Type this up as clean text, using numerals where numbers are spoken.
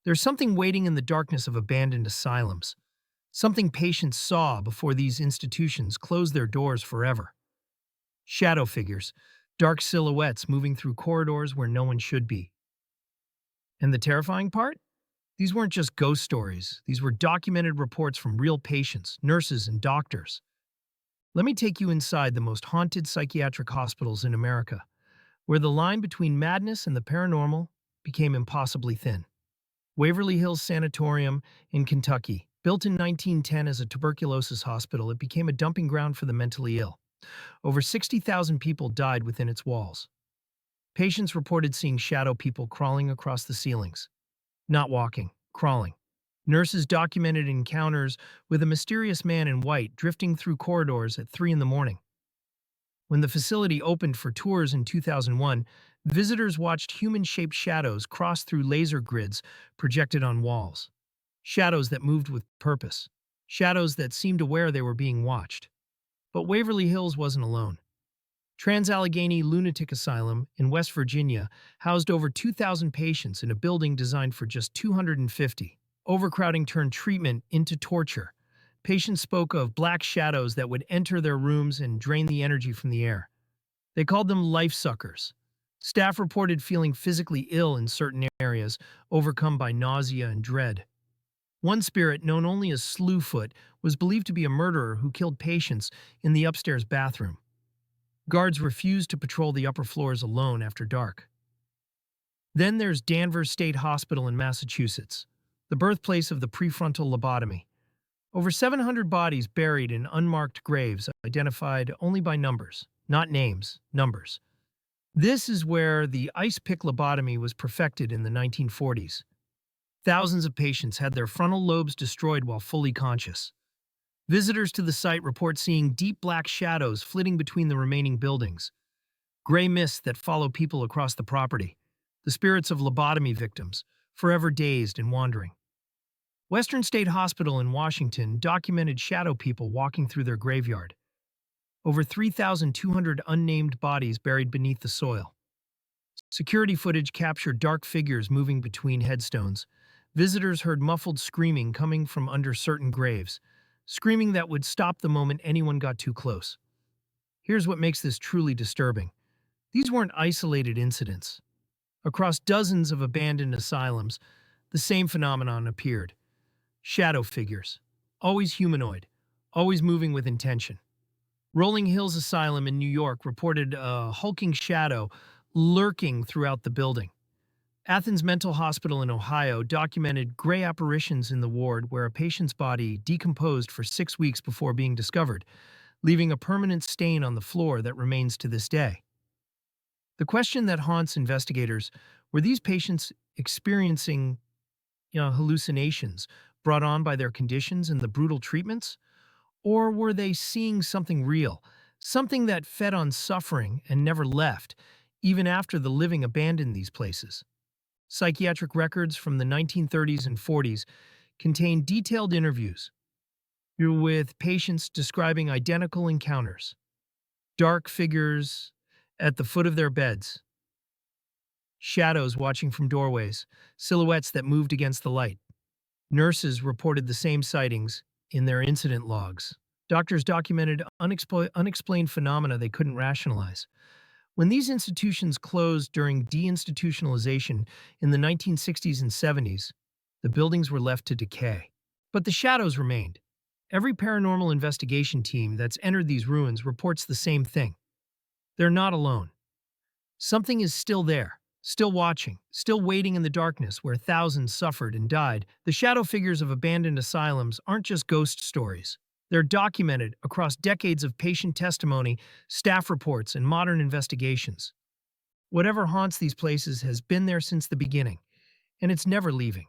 There's something waiting in the darkness of abandoned asylums, something patients saw before these institutions closed their doors forever. Shadow figures, dark silhouettes moving through corridors where no one should be. And the terrifying part? These weren't just ghost stories, these were documented reports from real patients, nurses, and doctors. Let me take you inside the most haunted psychiatric hospitals in America, where the line between madness and the paranormal became impossibly thin. Waverly Hills Sanatorium in Kentucky. Built in 1910 as a tuberculosis hospital, it became a dumping ground for the mentally ill. Over 60,000 people died within its walls. Patients reported seeing shadow people crawling across the ceilings. Not walking, crawling. Nurses documented encounters with a mysterious man in white drifting through corridors at 3 in the morning. When the facility opened for tours in 2001, visitors watched human-shaped shadows cross through laser grids projected on walls. Shadows that moved with purpose. Shadows that seemed aware they were being watched. But Waverly Hills wasn't alone. Trans-Allegheny Lunatic Asylum in West Virginia housed over 2,000 patients in a building designed for just 250. Overcrowding turned treatment into torture. Patients spoke of black shadows that would enter their rooms and drain the energy from the air. They called them life suckers. Staff reported feeling physically ill in certain areas, overcome by nausea and dread. One spirit, known only as Slewfoot, was believed to be a murderer who killed patients in the upstairs bathroom. Guards refused to patrol the upper floors alone after dark. Then there's Danvers State Hospital in Massachusetts, the birthplace of the prefrontal lobotomy. Over 700 bodies buried in unmarked graves, identified only by numbers, not names, numbers. This is where the ice pick lobotomy was perfected in the 1940s. Thousands of patients had their frontal lobes destroyed while fully conscious. Visitors to the site report seeing deep black shadows flitting between the remaining buildings, gray mists that follow people across the property, the spirits of lobotomy victims, forever dazed and wandering. Western State Hospital in Washington documented shadow people walking through their graveyard. Over 3,200 unnamed bodies buried beneath the soil. Security footage captured dark figures moving between headstones. Visitors heard muffled screaming coming from under certain graves, screaming that would stop the moment anyone got too close. Here's what makes this truly disturbing. These weren't isolated incidents. Across dozens of abandoned asylums, the same phenomenon appeared. Shadow figures, always humanoid, always moving with intention. Rolling Hills Asylum in New York reported a hulking shadow lurking throughout the building. Athens Mental Hospital in Ohio documented gray apparitions in the ward where a patient's body decomposed for 6 weeks before being discovered, leaving a permanent stain on the floor that remains to this day. The question that haunts investigators: were these patients experiencing hallucinations brought on by their conditions and the brutal treatments? Or were they seeing something real, something that fed on suffering and never left, even after the living abandoned these places? Psychiatric records from the 1930s and 40s contain detailed interviews with patients describing identical encounters. Dark figures at the foot of their beds, shadows watching from doorways, silhouettes that moved against the light. Nurses reported the same sightings in their incident logs. Doctors documented unexplained phenomena they couldn't rationalize. When these institutions closed during deinstitutionalization in the 1960s and 70s, the buildings were left to decay. But the shadows remained. Every paranormal investigation team that's entered these ruins reports the same thing. They're not alone. Something is still there, still watching, still waiting in the darkness where thousands suffered and died. The shadow figures of abandoned asylums aren't just ghost stories. They're documented across decades of patient testimony, staff reports, and modern investigations. Whatever haunts these places has been there since the beginning, and it's never leaving.